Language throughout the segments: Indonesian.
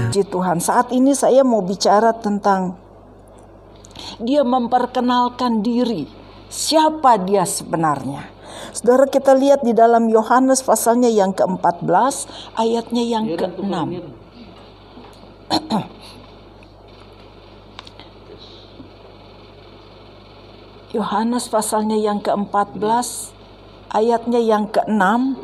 Puji Tuhan, saat ini saya mau bicara tentang dia memperkenalkan diri. Siapa dia sebenarnya? Saudara, kita lihat di dalam Yohanes pasalnya yang ke-14 ayatnya yang ke-6. Yohanes pasalnya yang ke-14 ayatnya yang ke-6.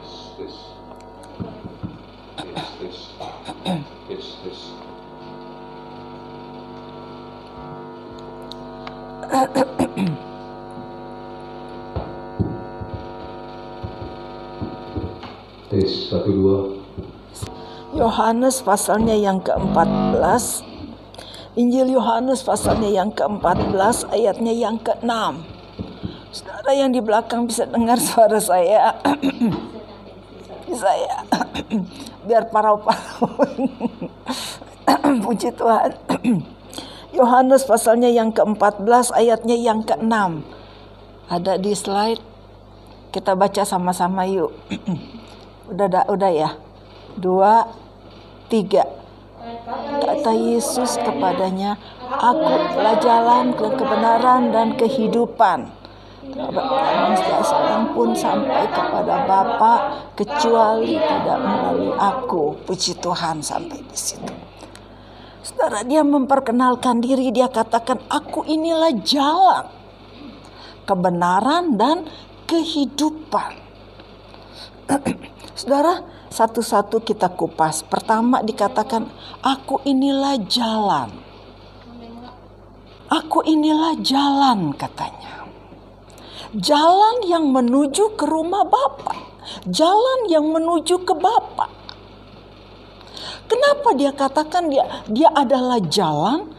Tes 1 2. Yohanes pasalnya yang ke-14. Injil Yohanes pasalnya yang ke-14 ayatnya yang ke-6. Saudara yang di belakang bisa dengar suara saya. Saya biar parau-parau. Puji Tuhan. Yohanes pasalnya yang ke-14 ayatnya yang ke-6. Ada di slide. Kita baca sama-sama yuk. Udah ya. 2, 3. Kata Yesus kepadanya, "Aku adalah jalan, kebenaran dan kehidupan. Manusia seorang pun sampai kepada Bapa kecuali tidak melalui aku." Puji Tuhan, sampai di situ. Saudara, dia memperkenalkan diri, dia katakan, "Aku inilah jalan, kebenaran dan kehidupan." Saudara, satu-satu kita kupas. Pertama dikatakan, "Aku inilah jalan." Aku inilah jalan, katanya. Jalan yang menuju ke rumah Bapa. Jalan yang menuju ke Bapa. Kenapa dia katakan dia adalah jalan?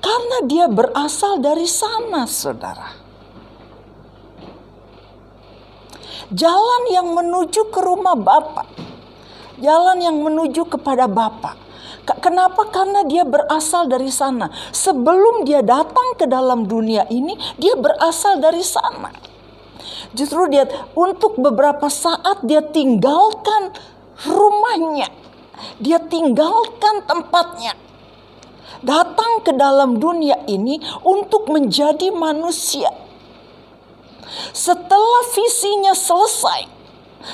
Karena dia berasal dari sana, saudara. Jalan yang menuju ke rumah Bapa. Jalan yang menuju kepada Bapa. Kenapa? Karena dia berasal dari sana. Sebelum dia datang ke dalam dunia ini, dia berasal dari sana. Justru dia untuk beberapa saat dia tinggalkan rumahnya. Dia tinggalkan tempatnya. Datang ke dalam dunia ini untuk menjadi manusia. Setelah visinya selesai,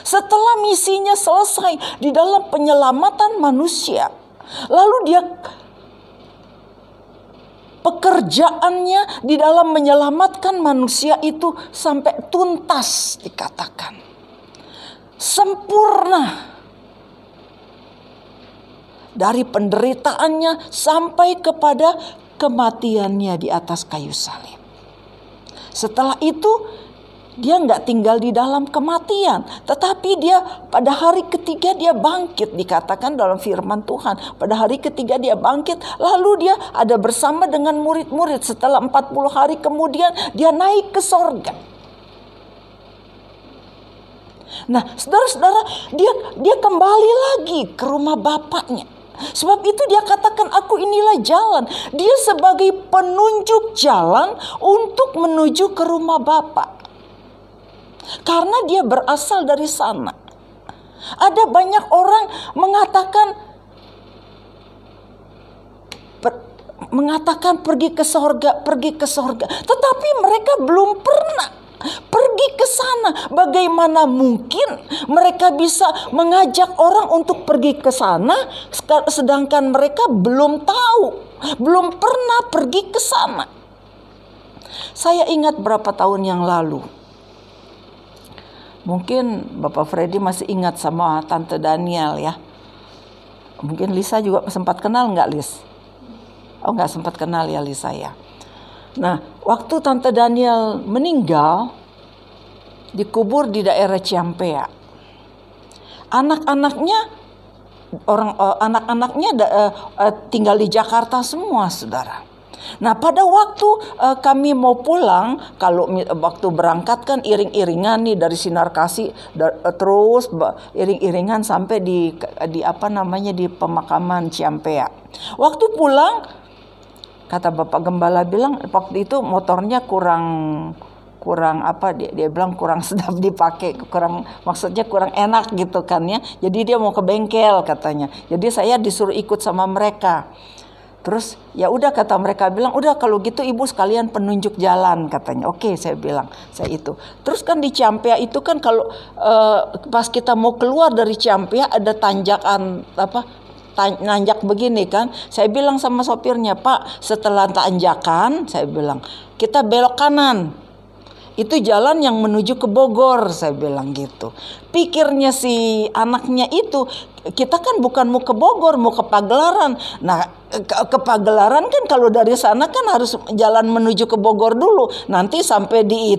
setelah misinya selesai di dalam penyelamatan manusia, lalu dia pekerjaannya di dalam menyelamatkan manusia itu sampai tuntas, dikatakan sempurna. Dari penderitaannya sampai kepada kematiannya di atas kayu salib. Setelah itu dia nggak tinggal di dalam kematian, tetapi dia pada hari ketiga dia bangkit, dikatakan dalam firman Tuhan. Pada hari ketiga dia bangkit, lalu dia ada bersama dengan murid-murid. Setelah 40 hari kemudian dia naik ke sorga. Nah, saudara-saudara, dia kembali lagi ke rumah Bapaknya. Sebab itu dia katakan, "Aku inilah jalan." Dia sebagai penunjuk jalan untuk menuju ke rumah Bapa. Karena dia berasal dari sana. Ada banyak orang mengatakan pergi ke sorga, pergi ke sorga. Tetapi mereka belum pernah pergi ke sana. Bagaimana mungkin mereka bisa mengajak orang untuk pergi ke sana sedangkan mereka belum tahu, belum pernah pergi ke sana. Saya ingat berapa tahun yang lalu. Mungkin Bapak Freddy masih ingat sama Tante Daniel ya. Mungkin Lisa juga sempat kenal nggak, Lis? Oh, nggak sempat kenal ya Lisa ya. Nah, waktu Tante Daniel meninggal, dikubur di daerah Ciampea. Anak-anaknya tinggal di Jakarta semua, saudara. Nah, pada waktu kami mau pulang, kalau waktu berangkat kan iring-iringan nih dari Sinar Kasih terus iring-iringan sampai di pemakaman Ciampea. Waktu pulang, kata Bapak Gembala bilang waktu itu motornya kurang kurang apa, dia bilang kurang sedap dipakai, maksudnya kurang enak gitu kan ya. Jadi dia mau ke bengkel katanya. Jadi saya disuruh ikut sama mereka. Terus ya udah, kata mereka bilang, udah kalau gitu ibu sekalian penunjuk jalan katanya. Oke, saya bilang, saya itu. Terus kan di Ciampea itu kan kalau pas kita mau keluar dari Ciampea ada tanjakan nanjak begini kan. Saya bilang sama sopirnya, Pak, setelah tanjakan, saya bilang, kita belok kanan. Itu jalan yang menuju ke Bogor, saya bilang gitu. Pikirnya si anaknya itu, kita kan bukan mau ke Bogor, mau ke Pagelaran. Nah, ke Pagelaran kan kalau dari sana kan harus jalan menuju ke Bogor dulu. Nanti sampai di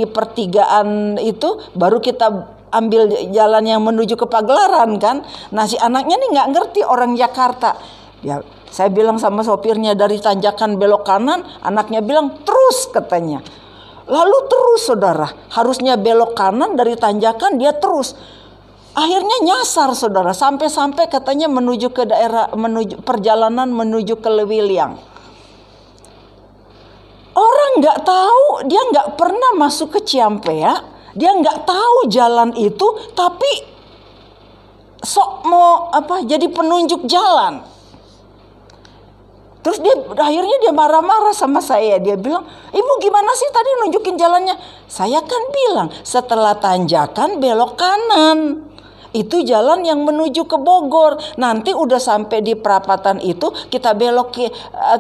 pertigaan itu baru kita ambil jalan yang menuju ke Pagelaran kan. Nah, si anaknya nih nggak ngerti orang Jakarta. Ya, saya bilang sama sopirnya dari tanjakan belok kanan, anaknya bilang terus katanya. Lalu terus saudara, harusnya belok kanan dari tanjakan, dia terus. Akhirnya nyasar saudara, sampai-sampai katanya menuju ke daerah, perjalanan menuju ke Lewiliang. Orang nggak tahu, dia nggak pernah masuk ke Ciampea, dia nggak tahu jalan itu, tapi sok mau jadi penunjuk jalan. Terus akhirnya dia marah-marah sama saya. Dia bilang, ibu gimana sih tadi nunjukin jalannya? Saya kan bilang setelah tanjakan belok kanan. Itu jalan yang menuju ke Bogor. Nanti udah sampai di perapatan itu kita belok ke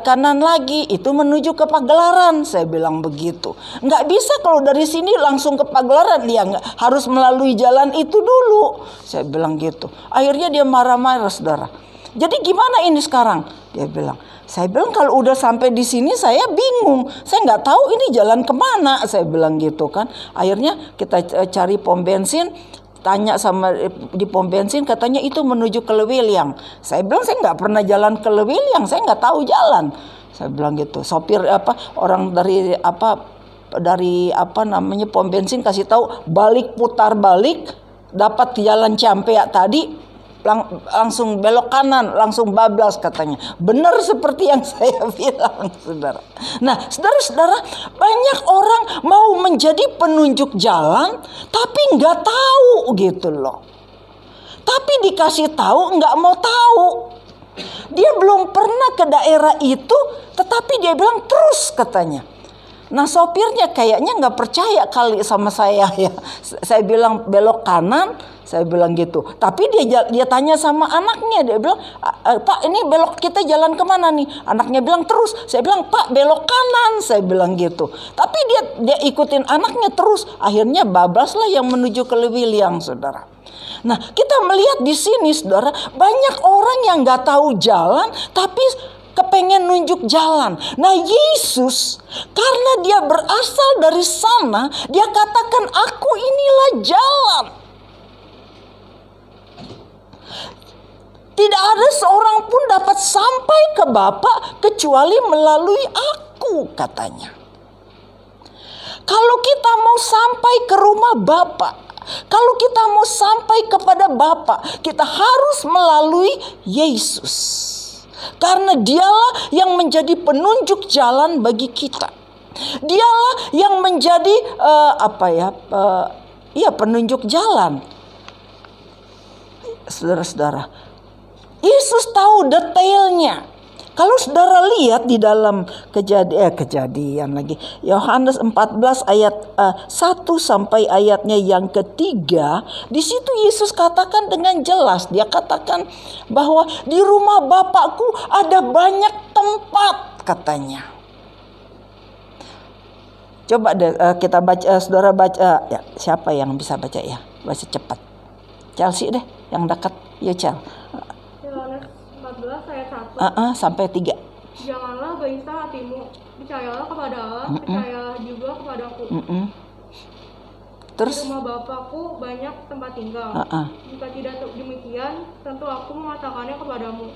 kanan lagi. Itu menuju ke Pagelaran. Saya bilang begitu. Nggak bisa kalau dari sini langsung ke Pagelaran. Dia harus melalui jalan itu dulu. Saya bilang gitu. Akhirnya dia marah-marah saudara. Jadi gimana ini sekarang? Dia bilang. Saya bilang kalau udah sampai di sini saya bingung. Saya nggak tahu ini jalan kemana. Saya bilang gitu kan. Akhirnya kita cari pom bensin. Tanya sama di pom bensin, katanya itu menuju ke Lewiliang. Saya bilang saya nggak pernah jalan ke Lewiliang. Saya nggak tahu jalan. Saya bilang gitu. Sopir orang dari pom bensin kasih tahu putar balik. Dapat jalan Ciampea tadi. Langsung belok kanan, langsung bablas katanya. Benar seperti yang saya bilang, saudara. Nah, saudara-saudara, banyak orang mau menjadi penunjuk jalan, tapi nggak tahu gitu loh. Tapi dikasih tahu nggak mau tahu. Dia belum pernah ke daerah itu, tetapi dia bilang terus katanya. Nah, sopirnya kayaknya nggak percaya kali sama saya ya. Saya bilang belok kanan, saya bilang gitu. Tapi dia tanya sama anaknya, dia bilang, Pak ini belok kita jalan kemana nih? Anaknya bilang terus. Saya bilang Pak belok kanan, saya bilang gitu. Tapi dia ikutin anaknya terus. Akhirnya bablaslah yang menuju ke Lewiliang, saudara. Nah, kita melihat di sini, saudara, banyak orang yang nggak tahu jalan, tapi kepengen nunjuk jalan. Nah, Yesus karena dia berasal dari sana, dia katakan aku inilah jalan. Tidak ada seorang pun dapat sampai ke Bapa kecuali melalui aku, katanya. Kalau kita mau sampai ke rumah Bapa, kalau kita mau sampai kepada Bapa, kita harus melalui Yesus. Karena dialah yang menjadi penunjuk jalan bagi kita. Dialah yang menjadi penunjuk jalan. Saudara-saudara, Yesus tahu detailnya. Kalau saudara lihat di dalam kejadian lagi, Yohanes 14 ayat 1 sampai ayatnya yang ketiga, di situ Yesus katakan dengan jelas, dia katakan bahwa di rumah Bapakku ada banyak tempat, katanya. Coba deh kita baca, saudara baca, ya siapa yang bisa baca ya, baca cepat. Chelsea deh, yang dekat, ya Chel. Yohanes 14 ayat 1 sampai 3. Janganlah gelisah hatimu, percayalah kepada Allah, percayalah juga kepadaku. Terus? Di rumah Bapakku banyak tempat tinggal. Jika tidak demikian, tentu aku mengatakannya kepadamu.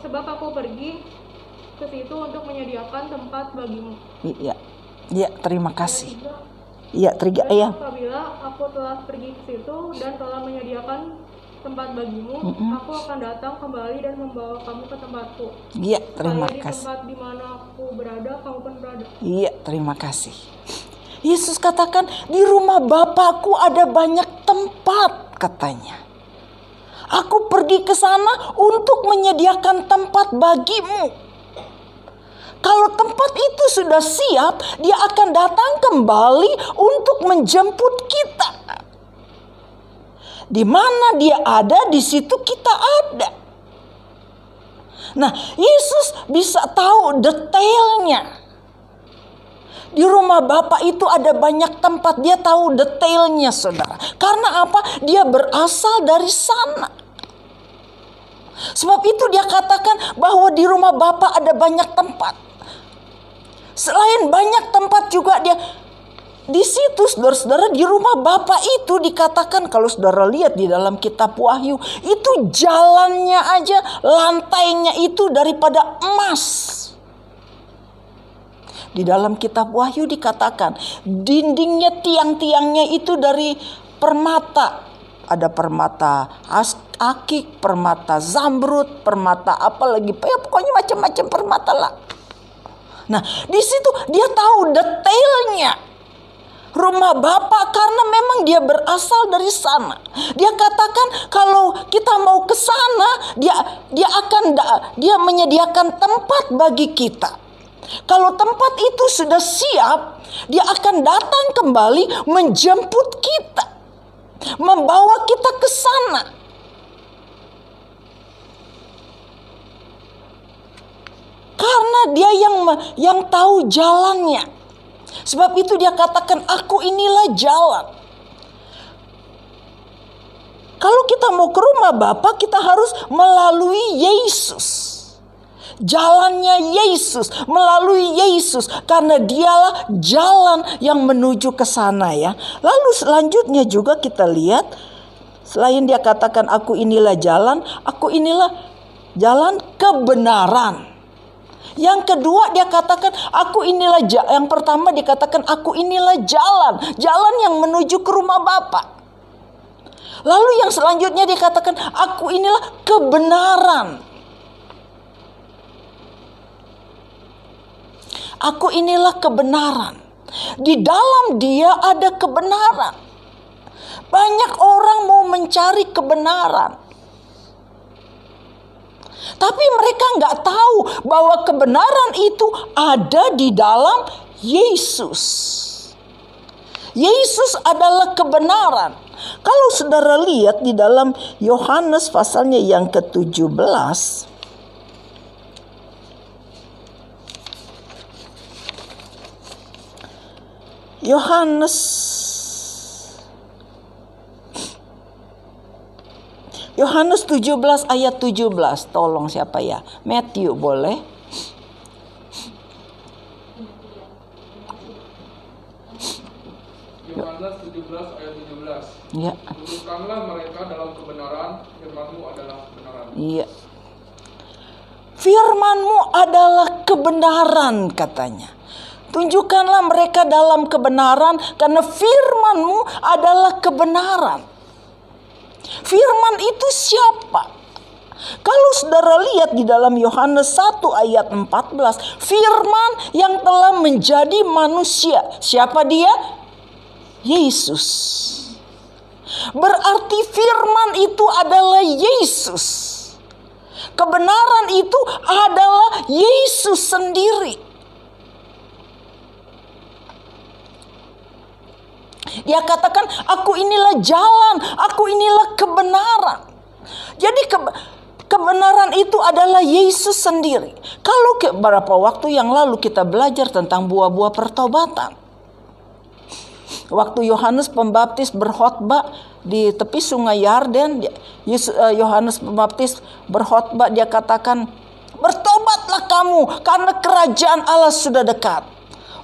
Sebab aku pergi ke situ untuk menyediakan tempat bagimu. Iya, terima kasih. Iya, 3 ya. Apabila aku telah pergi ke situ dan telah menyediakan tempat bagimu, aku akan datang kembali dan membawa kamu ke tempatku. Iya, terima Supaya di kasih. tempat di mana aku berada, kamu pun berada. Iya, terima kasih. Yesus katakan, di rumah Bapakku ada banyak tempat, katanya. Aku pergi ke sana untuk menyediakan tempat bagimu. Kalau tempat itu sudah siap, dia akan datang kembali untuk menjemput kita. Di mana dia ada, di situ kita ada. Nah, Yesus bisa tahu detailnya. Di rumah Bapa itu ada banyak tempat, dia tahu detailnya, saudara. Karena apa? Dia berasal dari sana. Sebab itu dia katakan bahwa di rumah Bapa ada banyak tempat. Selain banyak tempat juga dia di situ, saudara-saudara, di rumah Bapa itu dikatakan, kalau saudara lihat di dalam kitab Wahyu, itu jalannya aja, lantainya itu daripada emas. Di dalam kitab Wahyu dikatakan dindingnya, tiang-tiangnya itu dari permata. Ada permata akik, permata zamrud, permata apa lagi, ya pokoknya macam-macam permata lah. Nah, di situ dia tahu detailnya rumah Bapa karena memang dia berasal dari sana. Dia katakan kalau kita mau ke sana, dia menyediakan tempat bagi kita. Kalau tempat itu sudah siap, dia akan datang kembali menjemput kita, membawa kita ke sana. Karena dia yang tahu jalannya. Sebab itu dia katakan, aku inilah jalan. Kalau kita mau ke rumah Bapa, kita harus melalui Yesus. Jalannya Yesus, melalui Yesus. Karena dialah jalan yang menuju ke sana ya. Lalu selanjutnya juga kita lihat, selain dia katakan aku inilah jalan, aku inilah jalan kebenaran. Yang kedua dia katakan aku inilah yang pertama dikatakan aku inilah jalan yang menuju ke rumah Bapa. Lalu yang selanjutnya dikatakan aku inilah kebenaran. Aku inilah kebenaran. Di dalam dia ada kebenaran. Banyak orang mau mencari kebenaran. Tapi mereka nggak tahu bahwa kebenaran itu ada di dalam Yesus. Yesus adalah kebenaran. Kalau saudara lihat di dalam Yohanes pasalnya yang ke-17. Yohanes 17 ayat 17. Tolong siapa ya? Matthew boleh? Yohanes 17 ayat 17. Ya. Tunjukkanlah mereka dalam kebenaran, firman-Mu adalah kebenaran. Iya. Firman-Mu adalah kebenaran katanya. Tunjukkanlah mereka dalam kebenaran karena firman-Mu adalah kebenaran. Firman itu siapa? Kalau saudara lihat di dalam Yohanes 1 ayat 14, firman yang telah menjadi manusia. Siapa dia? Yesus. Berarti firman itu adalah Yesus. Kebenaran itu adalah Yesus sendiri. Dia katakan, aku inilah jalan, aku inilah kebenaran. Jadi kebenaran itu adalah Yesus sendiri. Kalau beberapa waktu yang lalu kita belajar tentang buah-buah pertobatan. Waktu Yohanes Pembaptis berkhotbah di tepi sungai Yarden, Yohanes Pembaptis berkhotbah, dia katakan, bertobatlah kamu karena kerajaan Allah sudah dekat.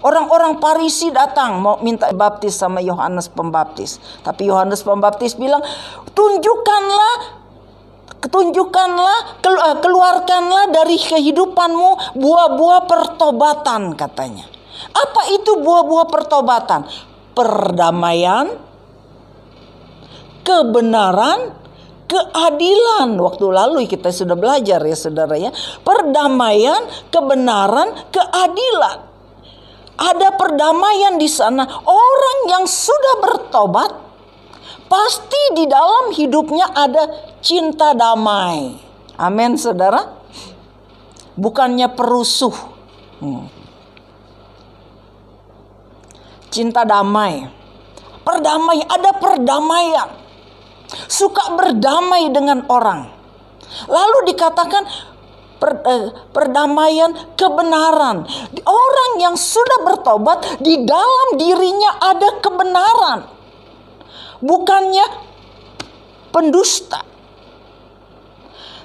Orang-orang Farisi datang mau minta baptis sama Yohanes Pembaptis. Tapi Yohanes Pembaptis bilang, keluarkanlah dari kehidupanmu buah-buah pertobatan katanya. Apa itu buah-buah pertobatan? Perdamaian, kebenaran, keadilan. Waktu lalu kita sudah belajar ya saudara ya. Perdamaian, kebenaran, keadilan. Ada perdamaian di sana. Orang yang sudah bertobat, pasti di dalam hidupnya ada cinta damai. Amin saudara. Bukannya perusuh. Cinta damai. Perdamaian, ada perdamaian. Suka berdamai dengan orang. Lalu dikatakan perdamaian, kebenaran. Orang yang sudah bertobat, di dalam dirinya ada kebenaran. Bukannya pendusta.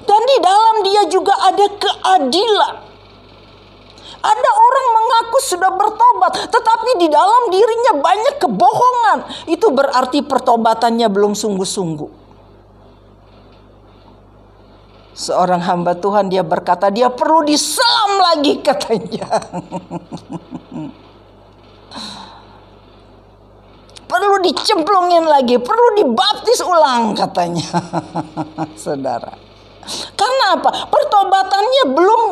Dan di dalam dia juga ada keadilan. Ada orang mengaku sudah bertobat, tetapi di dalam dirinya banyak kebohongan. Itu berarti pertobatannya belum sungguh-sungguh. Seorang hamba Tuhan dia berkata dia perlu diselam lagi katanya. Perlu dicemplungin lagi, perlu dibaptis ulang katanya. Saudara. Karena apa? Pertobatannya belum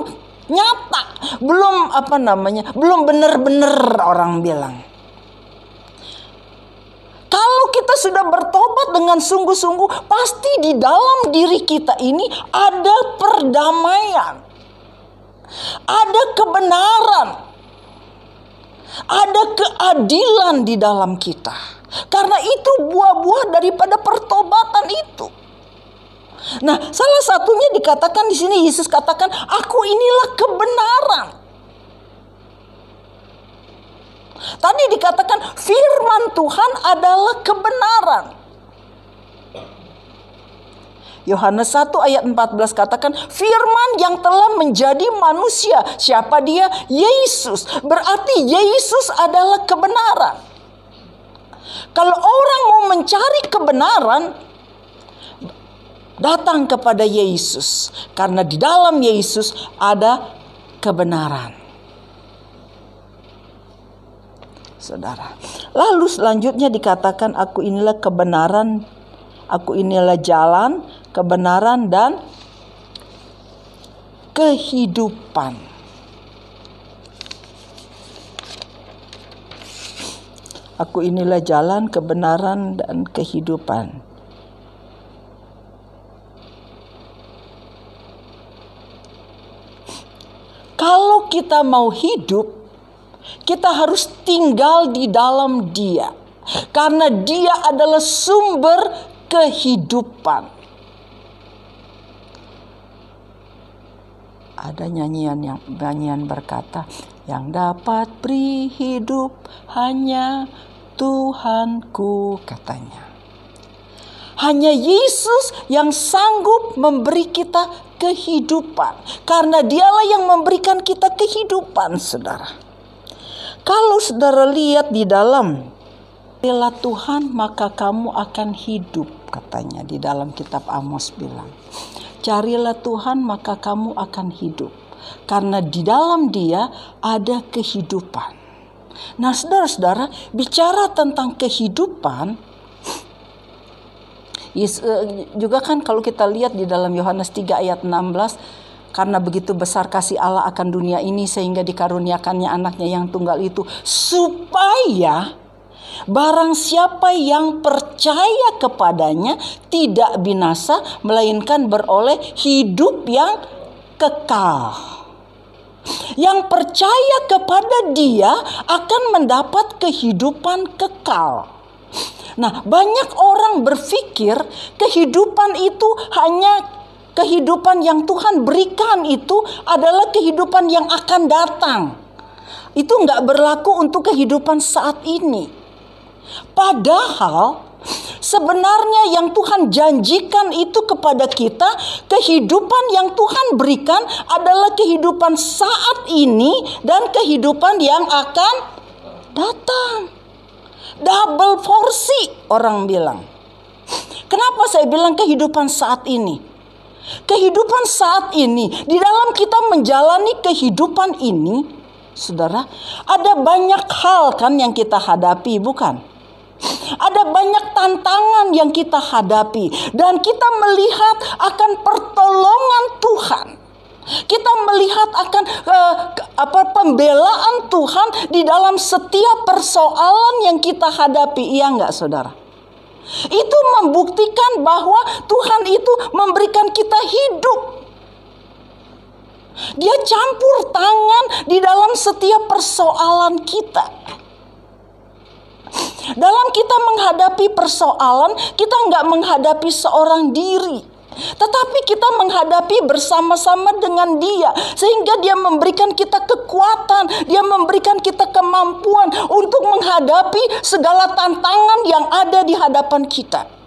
nyata, belum benar-benar orang bilang. Kalau kita sudah bertobat dengan sungguh-sungguh, pasti di dalam diri kita ini ada perdamaian, ada kebenaran, ada keadilan di dalam kita. Karena itu buah-buah daripada pertobatan itu. Nah, salah satunya dikatakan di sini Yesus katakan, "Aku inilah kebenaran." Tadi dikatakan firman Tuhan adalah kebenaran. Yohanes 1 ayat 14 katakan, firman yang telah menjadi manusia. Siapa dia? Yesus. Berarti Yesus adalah kebenaran. Kalau orang mau mencari kebenaran, datang kepada Yesus. Karena di dalam Yesus ada kebenaran. Saudara. Lalu selanjutnya dikatakan, aku inilah kebenaran, aku inilah jalan, kebenaran dan kehidupan. Aku inilah jalan, kebenaran dan kehidupan. Kalau kita mau hidup, kita harus tinggal di dalam Dia. Karena Dia adalah sumber kehidupan. Ada nyanyian berkata, yang dapat beri hidup hanya Tuhanku, katanya. Hanya Yesus yang sanggup memberi kita kehidupan. Karena Dialah yang memberikan kita kehidupan, saudara. Kalau saudara lihat di dalam, carilah Tuhan maka kamu akan hidup, katanya di dalam kitab Amos bilang. Carilah Tuhan maka kamu akan hidup. Karena di dalam Dia ada kehidupan. Nah saudara-saudara, bicara tentang kehidupan, juga kan kalau kita lihat di dalam Yohanes 3 ayat 16, karena begitu besar kasih Allah akan dunia ini sehingga dikaruniakannya anaknya yang tunggal itu, supaya barang siapa yang percaya kepadanya tidak binasa melainkan beroleh hidup yang kekal. Yang percaya kepada Dia akan mendapat kehidupan kekal. Nah, banyak orang berpikir kehidupan itu hanya kehidupan yang Tuhan berikan, itu adalah kehidupan yang akan datang. Itu enggak berlaku untuk kehidupan saat ini. Padahal sebenarnya yang Tuhan janjikan itu kepada kita, kehidupan yang Tuhan berikan adalah kehidupan saat ini dan kehidupan yang akan datang. Double porsi orang bilang. Kenapa saya bilang kehidupan saat ini? Kehidupan saat ini, di dalam kita menjalani kehidupan ini, saudara, ada banyak hal kan yang kita hadapi, bukan? Ada banyak tantangan yang kita hadapi dan kita melihat akan pertolongan Tuhan. Kita melihat akan pembelaan Tuhan di dalam setiap persoalan yang kita hadapi. Iya enggak, saudara? Itu membuktikan bahwa Tuhan itu memberikan kita hidup. Dia campur tangan di dalam setiap persoalan kita. Dalam kita menghadapi persoalan, kita nggak menghadapi seorang diri, tetapi kita menghadapi bersama-sama dengan Dia, sehingga Dia memberikan kita kekuatan, Dia memberikan kita kemampuan untuk menghadapi segala tantangan yang ada di hadapan kita.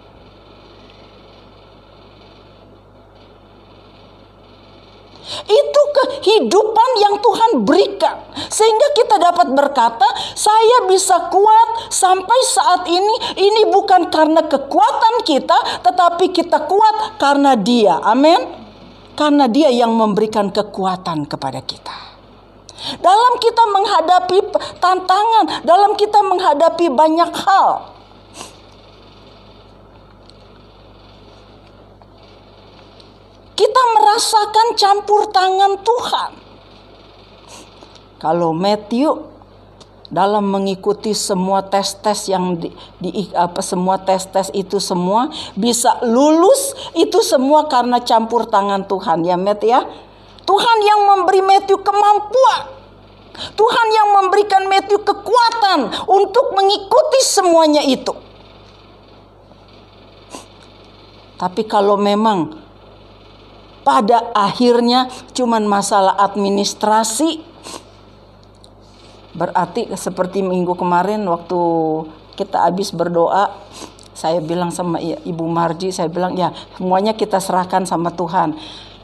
Itu kehidupan yang Tuhan berikan, sehingga kita dapat berkata, saya bisa kuat sampai saat ini bukan karena kekuatan kita, tetapi kita kuat karena Dia. Amin. Karena Dia yang memberikan kekuatan kepada kita. Dalam kita menghadapi tantangan, dalam kita menghadapi banyak hal, kita merasakan campur tangan Tuhan. Kalau Matthew dalam mengikuti semua tes-tes yang semua tes-tes itu semua bisa lulus, itu semua karena campur tangan Tuhan, ya Matt ya. Tuhan yang memberi Matthew kemampuan. Tuhan yang memberikan Matthew kekuatan untuk mengikuti semuanya itu. Tapi kalau memang pada akhirnya cuman masalah administrasi, berarti seperti minggu kemarin waktu kita habis berdoa, saya bilang sama Ibu Marji, saya bilang ya semuanya kita serahkan sama Tuhan.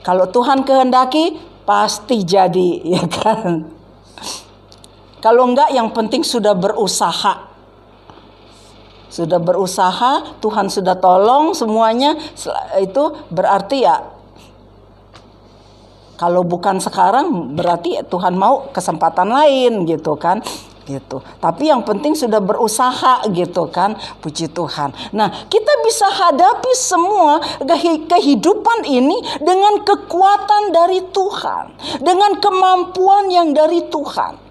Kalau Tuhan kehendaki pasti jadi, ya kan. Kalau enggak, yang penting sudah berusaha. Sudah berusaha, Tuhan sudah tolong semuanya, itu berarti ya, kalau bukan sekarang berarti Tuhan mau kesempatan lain gitu kan. Gitu. Tapi yang penting sudah berusaha gitu kan. Puji Tuhan. Nah, kita bisa hadapi semua kehidupan ini dengan kekuatan dari Tuhan, dengan kemampuan yang dari Tuhan.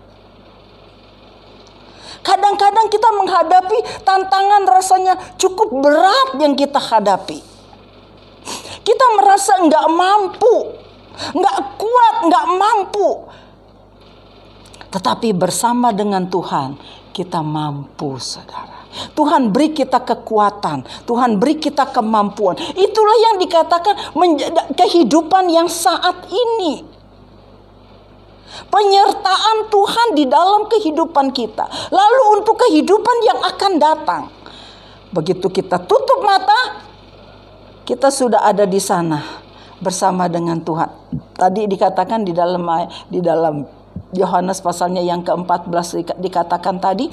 Kadang-kadang kita menghadapi tantangan rasanya cukup berat yang kita hadapi. Kita merasa nggak mampu, nggak kuat, nggak mampu. Tetapi bersama dengan Tuhan kita mampu, saudara. Tuhan beri kita kekuatan, Tuhan beri kita kemampuan. Itulah yang dikatakan kehidupan yang saat ini. Penyertaan Tuhan di dalam kehidupan kita. Lalu untuk kehidupan yang akan datang, begitu kita tutup mata, kita sudah ada di sana bersama dengan Tuhan. Tadi dikatakan di dalam Yohanes pasalnya yang ke-14 dikatakan tadi,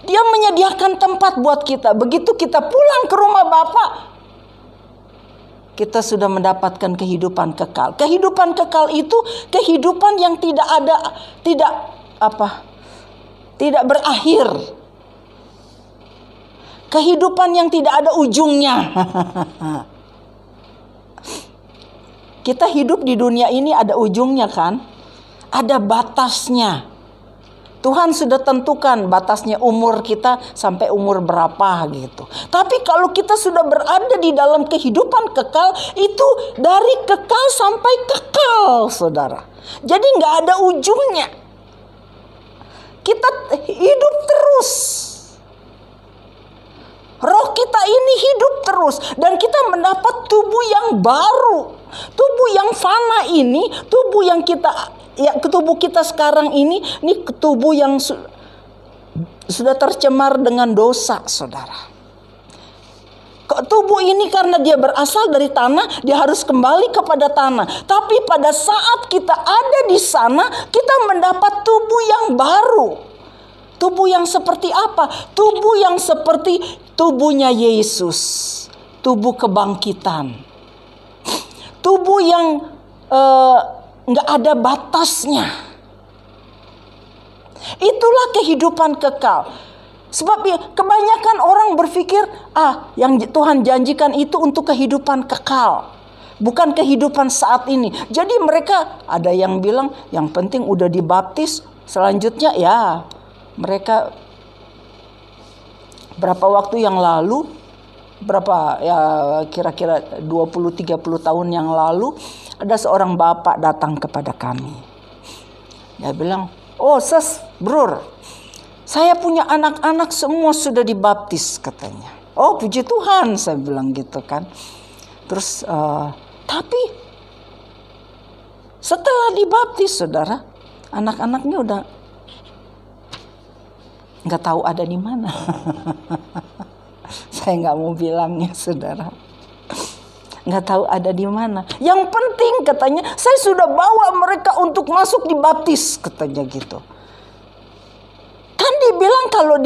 Dia menyediakan tempat buat kita. Begitu kita pulang ke rumah Bapa, kita sudah mendapatkan kehidupan kekal. Kehidupan kekal itu kehidupan yang tidak berakhir. Kehidupan yang tidak ada ujungnya. Kita hidup di dunia ini ada ujungnya kan? Ada batasnya. Tuhan sudah tentukan batasnya umur kita sampai umur berapa gitu. Tapi kalau kita sudah berada di dalam kehidupan kekal, itu dari kekal sampai kekal, saudara. Jadi nggak ada ujungnya. Kita hidup terus. Roh kita ini hidup terus. Dan kita mendapat tubuh yang baru. Tubuh yang fana ini, tubuh yang tubuh kita sekarang ini tubuh yang sudah tercemar dengan dosa, saudara. Tubuh ini karena dia berasal dari tanah, dia harus kembali kepada tanah. Tapi pada saat kita ada di sana, kita mendapat tubuh yang baru. Tubuh yang seperti apa? Tubuh yang seperti tubuhnya Yesus. Tubuh kebangkitan. Tubuh yang nggak ada batasnya. Itulah kehidupan kekal. Sebab kebanyakan orang berpikir, yang Tuhan janjikan itu untuk kehidupan kekal, bukan kehidupan saat ini. Jadi mereka ada yang bilang yang penting udah dibaptis, selanjutnya ya mereka berapa waktu yang lalu, kira-kira 20-30 tahun yang lalu, ada seorang bapak datang kepada kami. Dia bilang, "Oh, Brur, saya punya anak-anak semua sudah dibaptis," katanya. "Oh, puji Tuhan," saya bilang gitu kan. Terus tapi setelah dibaptis, saudara, anak-anaknya udah nggak tahu ada di mana. Saya nggak mau bilangnya, saudara. Nggak tahu ada di mana. Yang penting katanya, saya sudah bawa mereka untuk masuk dibaptis, katanya gitu. Kan dibilang kalau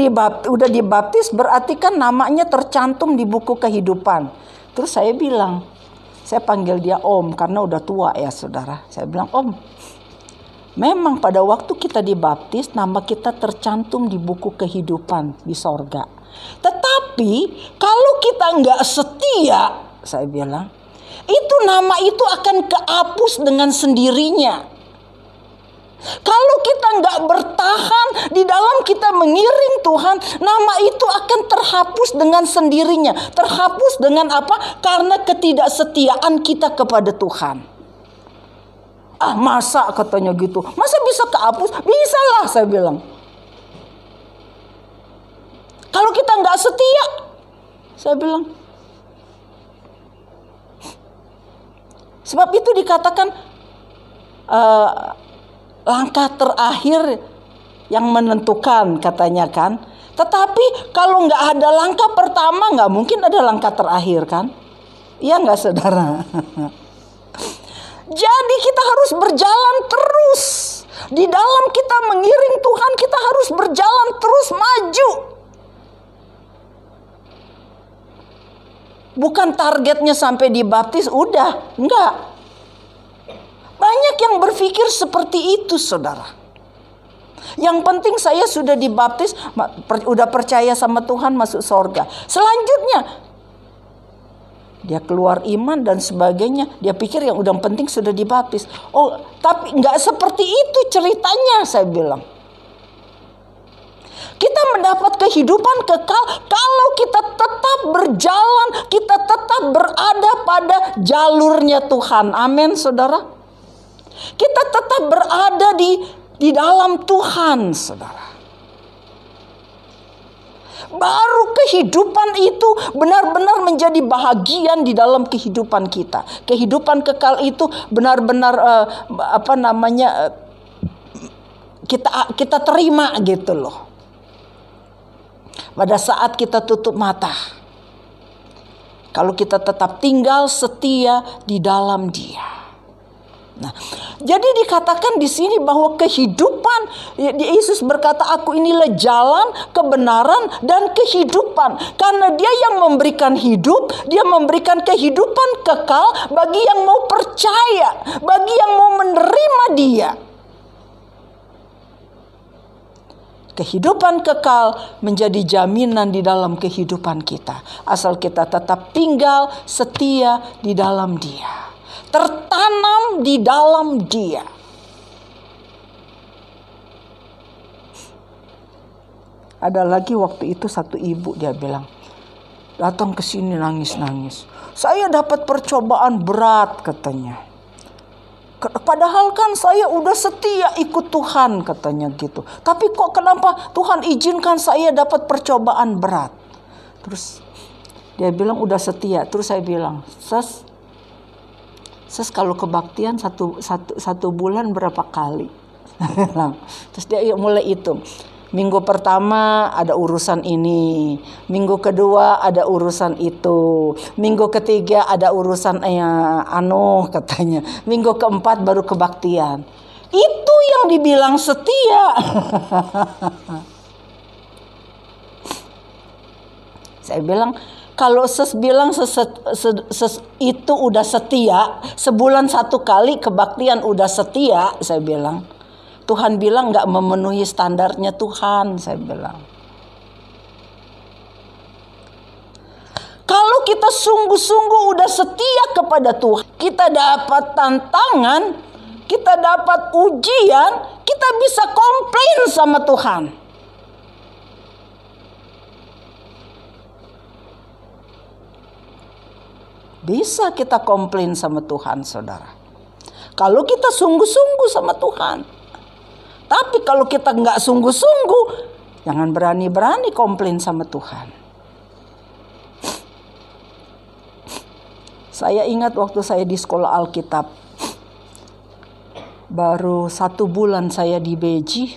udah dibaptis berarti kan namanya tercantum di buku kehidupan. Terus saya bilang, saya panggil dia Om karena udah tua ya, saudara. Saya bilang, "Om, memang pada waktu kita dibaptis nama kita tercantum di buku kehidupan di sorga. Tetapi kalau kita nggak setia," saya bilang, "itu nama itu akan kehapus dengan sendirinya. Kalau kita nggak bertahan di dalam kita mengiring Tuhan, nama itu akan terhapus dengan sendirinya." Terhapus dengan apa? Karena ketidaksetiaan kita kepada Tuhan. Masa katanya gitu? Masa bisa kehapus? Bisa lah, saya bilang. Kalau kita nggak setia, saya bilang. Sebab itu dikatakan langkah terakhir yang menentukan, katanya kan. Tetapi kalau nggak ada langkah pertama, nggak mungkin ada langkah terakhir kan? Iya nggak, saudara? Jadi kita harus berjalan terus. Di dalam kita mengiring Tuhan, kita harus berjalan terus maju. Bukan targetnya sampai dibaptis, udah. Enggak. Banyak yang berpikir seperti itu, saudara. Yang penting saya sudah dibaptis, udah percaya sama Tuhan, masuk surga. Selanjutnya, dia keluar iman dan sebagainya. Dia pikir yang udah penting sudah dibaptis. Oh, tapi nggak seperti itu ceritanya, saya bilang. Kita mendapat kehidupan kekal kalau kita tetap berjalan, kita tetap berada pada jalurnya Tuhan. Amin, saudara. Kita tetap berada di dalam Tuhan, saudara. Baru kehidupan itu benar-benar menjadi bahagian di dalam kehidupan kita. Kehidupan kekal itu benar-benar kita terima gitu loh. Pada saat kita tutup mata, kalau kita tetap tinggal setia di dalam Dia. Nah, jadi dikatakan di sini bahwa kehidupan, Yesus berkata, "Aku inilah jalan, kebenaran, dan kehidupan." Karena Dia yang memberikan hidup, Dia memberikan kehidupan kekal bagi yang mau percaya, bagi yang mau menerima Dia. Kehidupan kekal menjadi jaminan di dalam kehidupan kita. Asal kita tetap tinggal setia di dalam Dia. Tertanam di dalam Dia. Ada lagi waktu itu satu ibu, dia bilang, datang ke sini nangis-nangis. "Saya dapat percobaan berat," katanya. "Padahal kan saya udah setia ikut Tuhan," katanya gitu. "Tapi kok kenapa Tuhan izinkan saya dapat percobaan berat?" Terus dia bilang udah setia. Terus saya bilang, Ses kalau kebaktian satu bulan berapa kali?" Terus dia mulai hitung. Minggu pertama ada urusan ini, minggu kedua ada urusan itu, minggu ketiga ada urusan katanya, minggu keempat baru kebaktian. Itu yang dibilang setia. Saya bilang, kalau bilang itu udah setia, sebulan satu kali kebaktian udah setia, saya bilang. Tuhan bilang gak memenuhi standarnya Tuhan, saya bilang. kita sungguh-sungguh udah setia kepada Tuhan, kita dapat tantangan, kita dapat ujian, kita bisa komplain sama Tuhan. Bisa kita komplain sama Tuhan, saudara. Kalau kita sungguh-sungguh sama Tuhan. Tapi kalau kita nggak sungguh-sungguh, jangan berani-berani komplain sama Tuhan. Saya ingat waktu saya di sekolah Alkitab. Baru 1 bulan saya di Beji.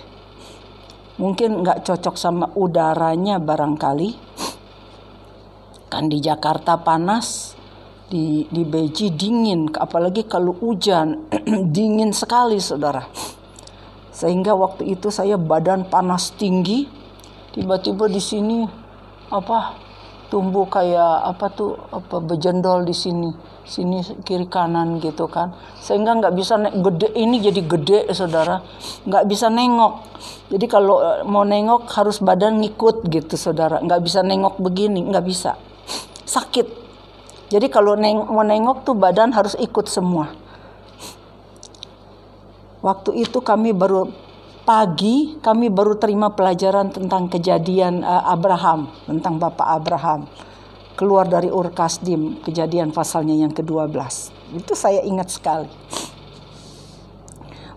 Mungkin nggak cocok sama udaranya barangkali. Kan di Jakarta panas. Di Beji dingin, apalagi kalau hujan. Dingin sekali, saudara. Sehingga waktu itu saya badan panas tinggi. Tiba-tiba di sini tumbuh kayak bejendol di sini kiri kanan gitu kan. Sehingga nggak bisa gede, ini jadi gede, saudara. Nggak bisa nengok. Jadi kalau mau nengok harus badan ngikut gitu, saudara. Nggak bisa nengok begini, nggak bisa. Sakit. Jadi kalau mau nengok tuh badan harus ikut semua. Waktu itu kami baru terima pelajaran tentang kejadian Abraham, tentang Bapak Abraham. Keluar dari Ur Kasdim, kejadian pasalnya yang ke-12. Itu saya ingat sekali.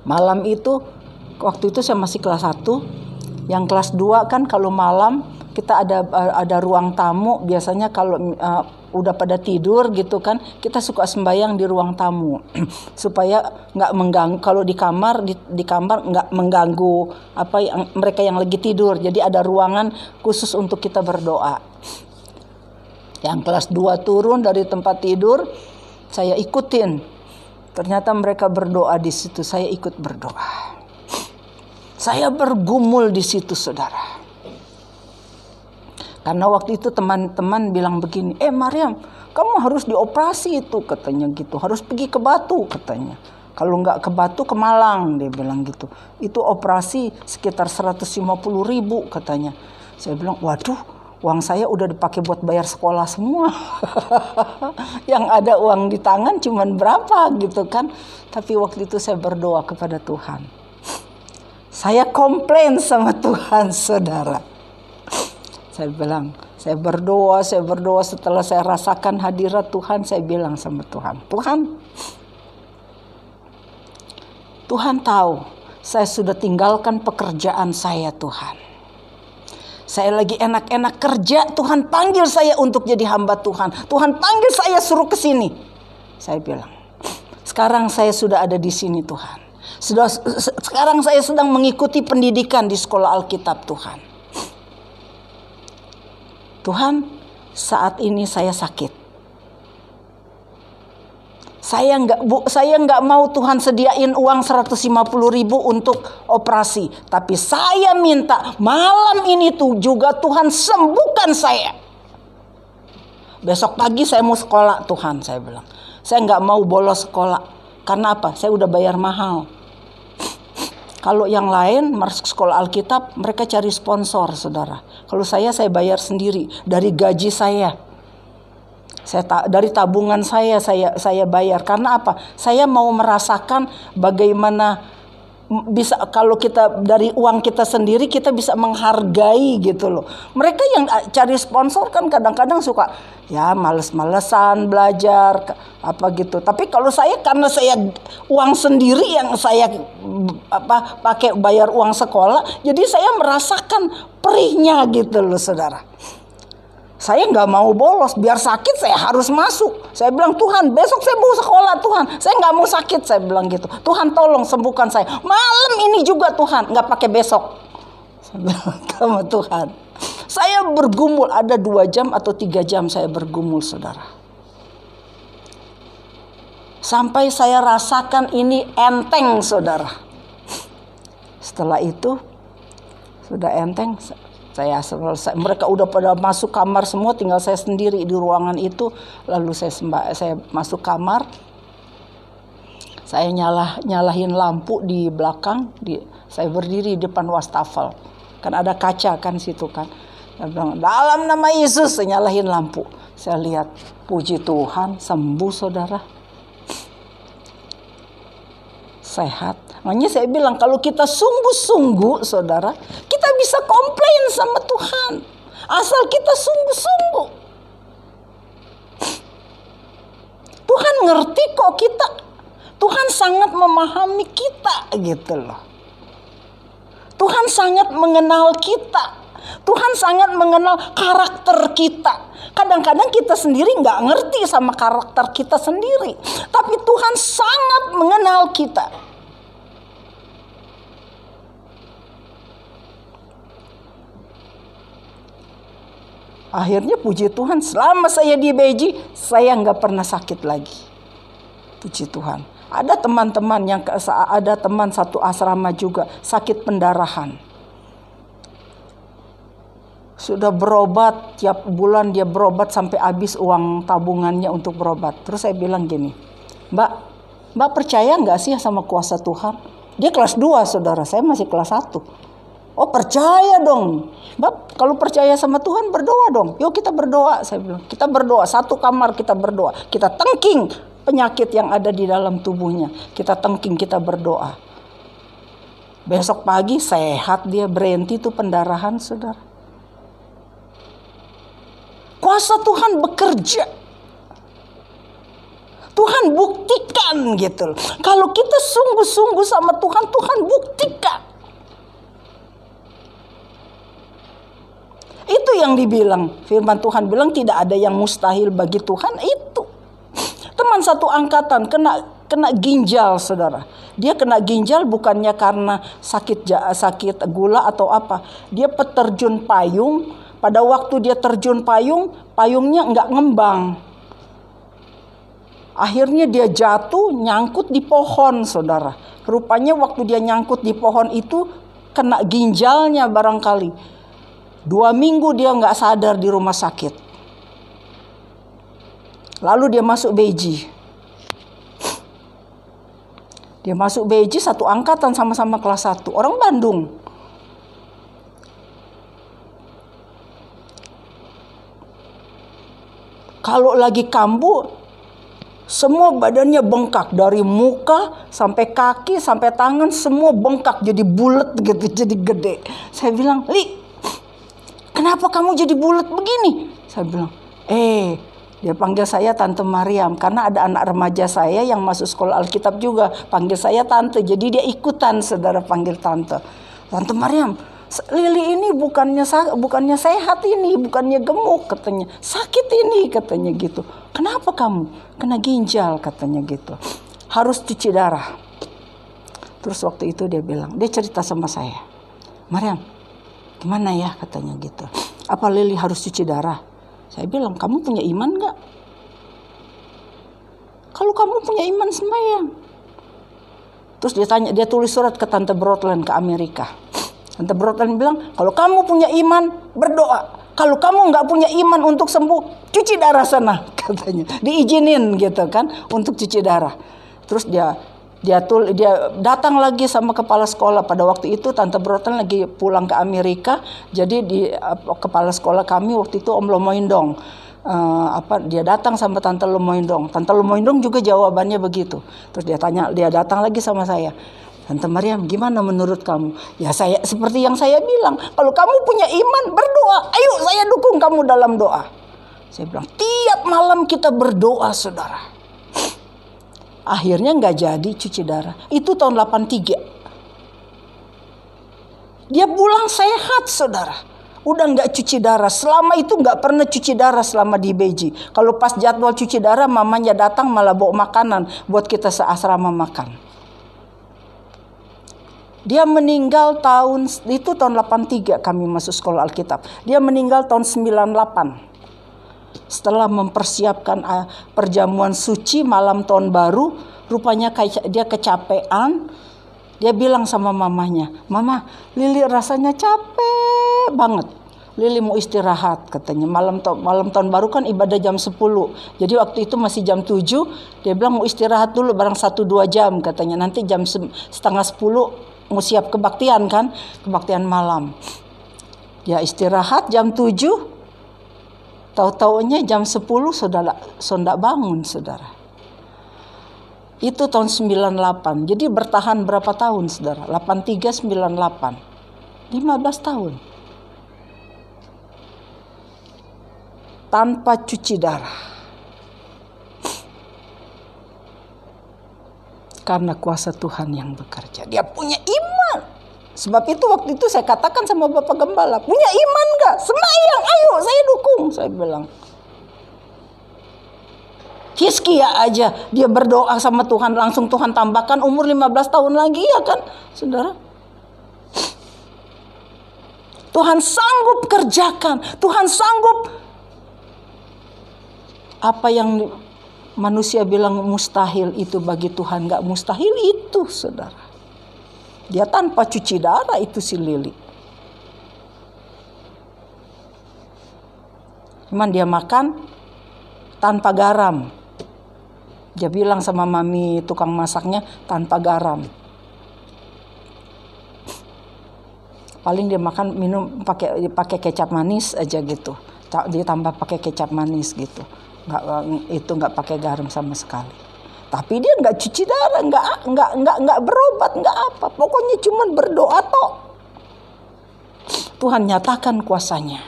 Malam itu, waktu itu saya masih kelas 1. Yang kelas 2 kan kalau malam kita ada ruang tamu. Biasanya kalau udah pada tidur gitu kan, kita suka sembahyang di ruang tamu supaya nggak mengganggu. Kalau di kamar nggak mengganggu mereka yang lagi tidur. Jadi ada ruangan khusus untuk kita berdoa. Yang kelas 2 turun dari tempat tidur, saya ikutin. Ternyata mereka berdoa di situ, saya ikut berdoa. Saya bergumul di situ, saudara. Karena waktu itu teman-teman bilang begini, Mariam, kamu harus dioperasi itu, katanya gitu. Harus pergi ke Batu, katanya. Kalau nggak ke Batu, ke Malang, dia bilang gitu. Itu operasi sekitar 150.000, katanya. Saya bilang, waduh, uang saya udah dipakai buat bayar sekolah semua. Yang ada uang di tangan cuman berapa gitu kan. Tapi waktu itu saya berdoa kepada Tuhan. Saya komplain sama Tuhan, saudara. Saya bilang, saya berdoa setelah saya rasakan hadirat Tuhan, saya bilang sama Tuhan, Tuhan tahu saya sudah tinggalkan pekerjaan saya, Tuhan. Saya lagi enak-enak kerja, Tuhan panggil saya untuk jadi hamba Tuhan. Tuhan panggil saya suruh ke sini. Saya bilang, sekarang saya sudah ada di sini, Tuhan. Sekarang saya sedang mengikuti pendidikan di sekolah Alkitab, Tuhan. Tuhan, saat ini saya sakit. Saya nggak mau Tuhan sediain uang 150.000 untuk operasi. Tapi saya minta malam ini tuh juga Tuhan sembuhkan saya. Besok pagi saya mau sekolah, Tuhan, saya bilang. Saya nggak mau bolos sekolah. Karena apa? Saya udah bayar mahal. Kalau yang lain masuk sekolah Alkitab, mereka cari sponsor, saudara. Kalau saya bayar sendiri dari gaji saya. Dari tabungan saya bayar. Karena apa? Saya mau merasakan bagaimana bisa, kalau kita dari uang kita sendiri kita bisa menghargai gitu loh. Mereka yang cari sponsor kan kadang-kadang suka ya males-malesan belajar apa gitu. Tapi kalau saya, karena saya uang sendiri yang saya pakai bayar uang sekolah, jadi saya merasakan perihnya gitu loh, saudara. Saya nggak mau bolos, biar sakit saya harus masuk. Saya bilang, Tuhan besok saya mau sekolah, Tuhan. Saya nggak mau sakit, saya bilang gitu. Tuhan tolong sembuhkan saya. Malam ini juga Tuhan, nggak pakai besok. Saya bilang sama Tuhan. Saya bergumul, ada 2 jam atau 3 jam saya bergumul, saudara. Sampai saya rasakan ini enteng, saudara. Setelah itu, sudah enteng. Saya selesai, mereka udah pada masuk kamar semua, tinggal saya sendiri di ruangan itu. Lalu saya masuk kamar, saya nyalahin lampu di belakang, saya berdiri di depan wastafel, kan ada kaca kan situ kan. Saya bilang, dalam nama Yesus, saya nyalahin lampu. Saya lihat, puji Tuhan, sembuh saudara. Sehat. Makanya saya bilang kalau kita sungguh-sungguh saudara, kita bisa komplain sama Tuhan. Asal kita sungguh-sungguh. Tuhan ngerti kok kita. Tuhan sangat memahami kita gitu loh. Tuhan sangat mengenal kita. Tuhan sangat mengenal karakter kita. Kadang-kadang kita sendiri nggak ngerti sama karakter kita sendiri. Tapi Tuhan sangat mengenal kita. Akhirnya puji Tuhan, selama saya di Beji, saya nggak pernah sakit lagi. Puji Tuhan. Ada teman-teman ada teman satu asrama juga sakit pendarahan. Sudah berobat, tiap bulan dia berobat sampai habis uang tabungannya untuk berobat. Terus saya bilang gini, Mbak percaya nggak sih sama kuasa Tuhan? Dia kelas 2 saudara, saya masih kelas 1. Oh percaya dong. Mbak kalau percaya sama Tuhan berdoa dong. Yuk kita berdoa, saya bilang. Kita berdoa, satu kamar kita berdoa. Kita tengking penyakit yang ada di dalam tubuhnya. Kita tengking, kita berdoa. Besok pagi sehat dia, berhenti tuh pendarahan saudara. Kuasa Tuhan bekerja. Tuhan buktikan gitu. Kalau kita sungguh-sungguh sama Tuhan, Tuhan buktikan. Itu yang dibilang. Firman Tuhan bilang tidak ada yang mustahil bagi Tuhan itu. Teman satu angkatan kena ginjal saudara. Dia kena ginjal bukannya karena sakit gula atau apa. Dia peterjun payung. Pada waktu dia terjun payungnya nggak ngembang. Akhirnya dia jatuh, nyangkut di pohon, saudara. Rupanya waktu dia nyangkut di pohon itu kena ginjalnya barangkali. 2 minggu dia nggak sadar di rumah sakit. Lalu dia masuk Beji. Dia masuk Beji satu angkatan sama-sama kelas 1. Orang Bandung. Kalau lagi kambuh, semua badannya bengkak. Dari muka sampai kaki sampai tangan semua bengkak. Jadi bulat gitu, jadi gede. Saya bilang, Li, kenapa kamu jadi bulat begini? Saya bilang, dia panggil saya Tante Mariam. Karena ada anak remaja saya yang masuk sekolah Alkitab juga. Panggil saya Tante, jadi dia ikutan saudara panggil Tante. Tante Mariam, Lili ini bukannya sehat ini, bukannya gemuk katanya. Sakit ini katanya gitu. Kenapa kamu? Kena ginjal katanya gitu. Harus cuci darah. Terus waktu itu dia bilang, dia cerita sama saya. Mariam, gimana ya katanya gitu. Apa Lili harus cuci darah? Saya bilang, kamu punya iman gak? Kalau kamu punya iman sembahyang. Terus dia tulis surat ke Tante Brotland ke Amerika. Tante Brotland bilang, kalau kamu punya iman, berdoa. Kalau kamu nggak punya iman untuk sembuh, cuci darah sana, katanya. Diizinin gitu kan, untuk cuci darah. Terus dia datang lagi sama kepala sekolah. Pada waktu itu Tante Brotland lagi pulang ke Amerika. Jadi kepala sekolah kami waktu itu Om Lomoindong. Dia datang sama Tante Lomoindong. Tante Lomoindong juga jawabannya begitu. Terus dia datang lagi sama saya. Tante Mariam, gimana menurut kamu? Ya saya seperti yang saya bilang, kalau kamu punya iman berdoa, ayo saya dukung kamu dalam doa. Saya bilang tiap malam kita berdoa saudara. Akhirnya nggak jadi cuci darah. Itu tahun 83. Dia pulang sehat saudara. Udah nggak cuci darah. Selama itu nggak pernah cuci darah selama di Beji. Kalau pas jadwal cuci darah mamanya datang malah bawa makanan buat kita seasrama makan. Dia meninggal tahun 83 kami masuk sekolah Alkitab. Dia meninggal tahun 98. Setelah mempersiapkan perjamuan suci malam tahun baru, rupanya dia kecapean. Dia bilang sama mamanya, Mama, Lili rasanya capek banget. Lili mau istirahat katanya. Malam tahun baru kan ibadah jam 10. Jadi waktu itu masih jam 7. Dia bilang mau istirahat dulu barang 1-2 jam katanya. Nanti jam setengah 10 mau siap kebaktian kan, kebaktian malam. Dia istirahat jam 7. Tahu-taunya jam 10 saudara bangun, saudara. Itu tahun 98. Jadi bertahan berapa tahun, saudara? 83, 98. 15 tahun. Tanpa cuci darah. Karena kuasa Tuhan yang bekerja. Dia punya iman. Sebab itu waktu itu saya katakan sama Bapak Gembala, punya iman gak? Sembahyang, ayo saya dukung. Saya bilang. Hizkia aja dia berdoa sama Tuhan, langsung Tuhan tambahkan umur 15 tahun lagi, ya kan saudara. Tuhan sanggup kerjakan. Tuhan sanggup. Apa yang manusia bilang mustahil itu bagi Tuhan gak mustahil itu, saudara. Dia tanpa cuci darah itu si Lili. Cuman dia makan tanpa garam. Dia bilang sama mami tukang masaknya, tanpa garam. Paling dia makan minum pakai kecap manis aja gitu. Dia tambah pakai kecap manis gitu. Nggak pakai garam sama sekali. Tapi dia nggak cuci darah, nggak berobat, nggak apa. Pokoknya cuma berdoa toh. Tuhan nyatakan kuasanya.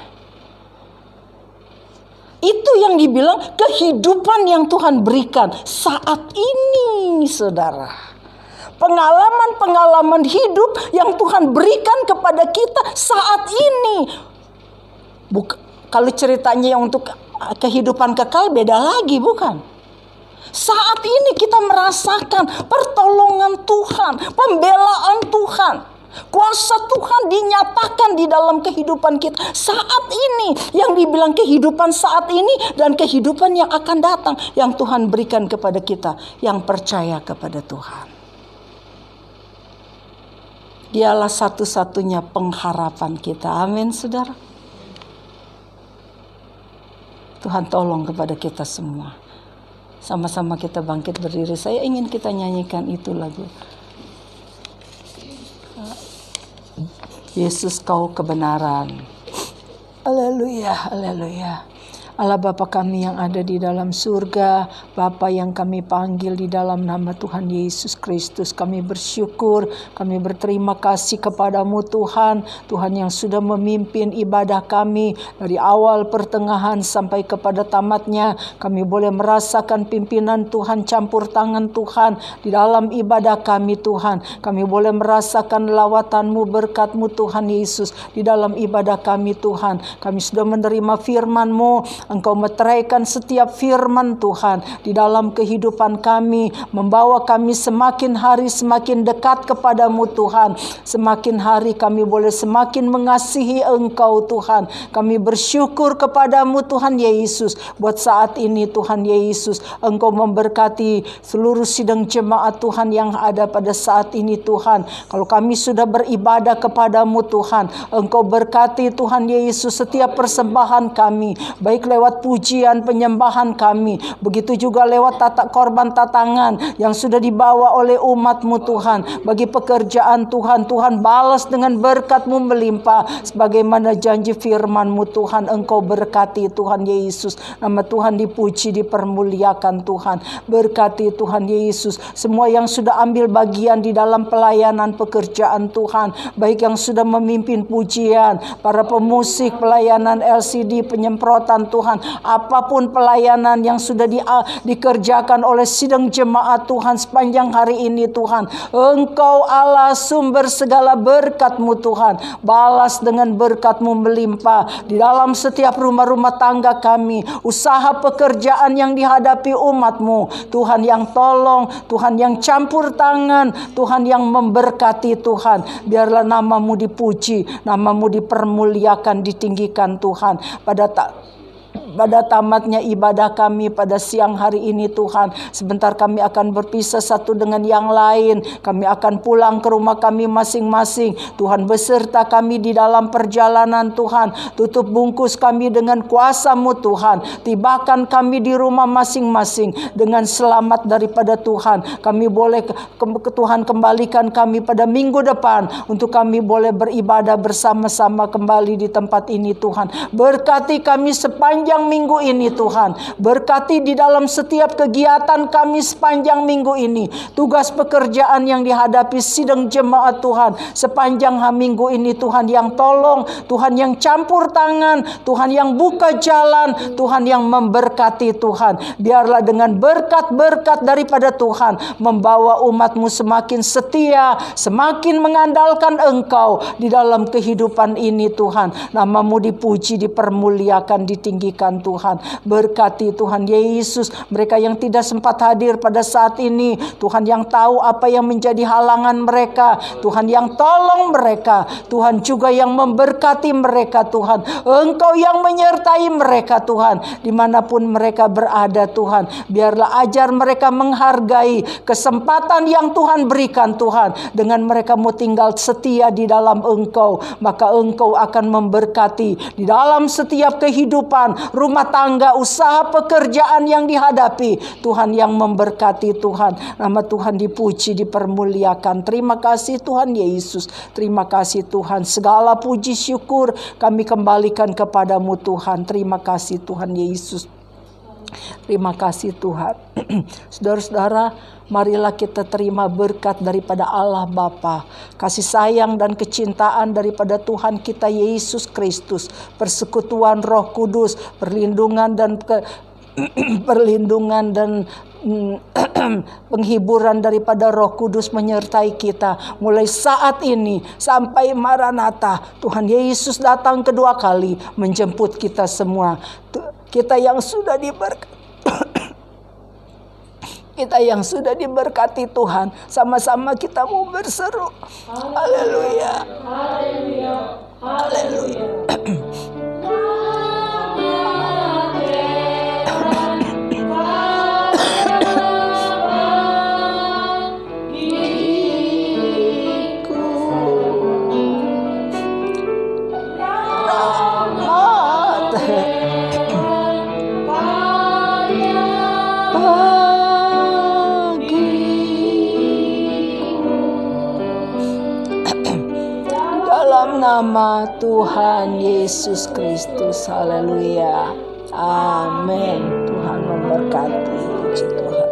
Itu yang dibilang kehidupan yang Tuhan berikan saat ini, saudara. Pengalaman-pengalaman hidup yang Tuhan berikan kepada kita saat ini. Kalau ceritanya yang untuk kehidupan kekal beda lagi, bukan? Saat ini kita merasakan pertolongan Tuhan, pembelaan Tuhan. Kuasa Tuhan dinyatakan di dalam kehidupan kita saat ini. Yang dibilang kehidupan saat ini dan kehidupan yang akan datang. Yang Tuhan berikan kepada kita yang percaya kepada Tuhan. Dialah satu-satunya pengharapan kita. Amin, saudara. Tuhan tolong kepada kita semua. Sama-sama kita bangkit berdiri. Saya ingin kita nyanyikan itu lagu. Yesus kau kebenaran. Haleluya, haleluya. Allah Bapa kami yang ada di dalam surga, Bapa yang kami panggil di dalam nama Tuhan Yesus Kristus, kami bersyukur, kami berterima kasih kepadamu Tuhan, Tuhan yang sudah memimpin ibadah kami dari awal pertengahan sampai kepada tamatnya. Kami boleh merasakan pimpinan Tuhan, campur tangan Tuhan di dalam ibadah kami Tuhan. Kami boleh merasakan lawatanmu, berkatmu Tuhan Yesus di dalam ibadah kami Tuhan. Kami sudah menerima firman-Mu. Engkau meteraikan setiap firman Tuhan di dalam kehidupan kami, membawa kami semakin hari semakin dekat kepadamu Tuhan. Semakin hari kami boleh semakin mengasihi Engkau Tuhan. Kami bersyukur kepadamu Tuhan Yesus. Buat saat ini Tuhan Yesus, Engkau memberkati seluruh sidang jemaat Tuhan yang ada pada saat ini Tuhan. Kalau kami sudah beribadah kepadamu Tuhan, Engkau berkati Tuhan Yesus setiap persembahan kami, baik lewat pujian penyembahan kami, begitu juga lewat korban tatangan yang sudah dibawa oleh umat-Mu Tuhan. Bagi pekerjaan Tuhan, Tuhan balas dengan berkat-Mu melimpah, sebagaimana janji firman-Mu Tuhan. Engkau berkati Tuhan Yesus, nama Tuhan dipuji, dipermuliakan Tuhan. Berkati Tuhan Yesus semua yang sudah ambil bagian di dalam pelayanan pekerjaan Tuhan, baik yang sudah memimpin pujian, para pemusik, pelayanan LCD, penyemprotan Tuhan, apapun pelayanan yang sudah dikerjakan oleh sidang jemaat Tuhan sepanjang hari ini Tuhan. Engkau Allah sumber segala berkat-Mu Tuhan. Balas dengan berkat-Mu melimpah di dalam setiap rumah-rumah tangga kami, usaha pekerjaan yang dihadapi umat-Mu Tuhan, yang tolong Tuhan, yang campur tangan Tuhan, yang memberkati Tuhan. Biarlah nama-Mu dipuji, nama-Mu dipermuliakan, ditinggikan Tuhan. Pada tamatnya ibadah kami pada siang hari ini Tuhan, sebentar kami akan berpisah satu dengan yang lain. Kami akan pulang ke rumah kami masing-masing. Tuhan beserta kami di dalam perjalanan Tuhan. Tutup bungkus kami dengan kuasa-Mu Tuhan. Tibakan kami di rumah masing-masing dengan selamat daripada Tuhan. Kami boleh Tuhan kembalikan kami pada minggu depan untuk kami boleh beribadah bersama-sama kembali di tempat ini Tuhan. Berkati kami sepanjang sepanjang minggu ini Tuhan. Berkati di dalam setiap kegiatan kami sepanjang minggu ini. Tugas pekerjaan yang dihadapi sidang jemaat Tuhan sepanjang minggu ini Tuhan, yang tolong, Tuhan yang campur tangan, Tuhan yang buka jalan, Tuhan yang memberkati Tuhan. Biarlah dengan berkat-berkat daripada Tuhan membawa umat-Mu semakin setia, semakin mengandalkan Engkau di dalam kehidupan ini Tuhan. Nama-Mu dipuji, dipermuliakan, ditinggikan Tuhan. Berkati Tuhan Yesus mereka yang tidak sempat hadir pada saat ini, Tuhan yang tahu apa yang menjadi halangan mereka, Tuhan yang tolong mereka, Tuhan juga yang memberkati mereka Tuhan. Engkau yang menyertai mereka Tuhan dimanapun mereka berada Tuhan. Biarlah ajar mereka menghargai kesempatan yang Tuhan berikan Tuhan. Dengan mereka mau tinggal setia di dalam Engkau, maka Engkau akan memberkati di dalam setiap kehidupan, rumah tangga, usaha, pekerjaan yang dihadapi. Tuhan yang memberkati Tuhan. Nama Tuhan dipuji, dipermuliakan. Terima kasih Tuhan Yesus. Terima kasih Tuhan. Segala puji syukur kami kembalikan kepadamu Tuhan. Terima kasih Tuhan Yesus. Terima kasih Tuhan. Saudara-saudara, marilah kita terima berkat daripada Allah Bapa, kasih sayang dan kecintaan daripada Tuhan kita Yesus Kristus, persekutuan Roh Kudus, perlindungan dan penghiburan daripada Roh Kudus menyertai kita mulai saat ini sampai Maranatha. Tuhan Yesus datang kedua kali menjemput kita semua. Kita yang sudah diberkati kita yang sudah diberkati Tuhan, sama-sama kita mau berseru haleluya, haleluya, haleluya. Nama Tuhan Yesus Kristus, haleluya, amin. Tuhan memberkati, puji Tuhan.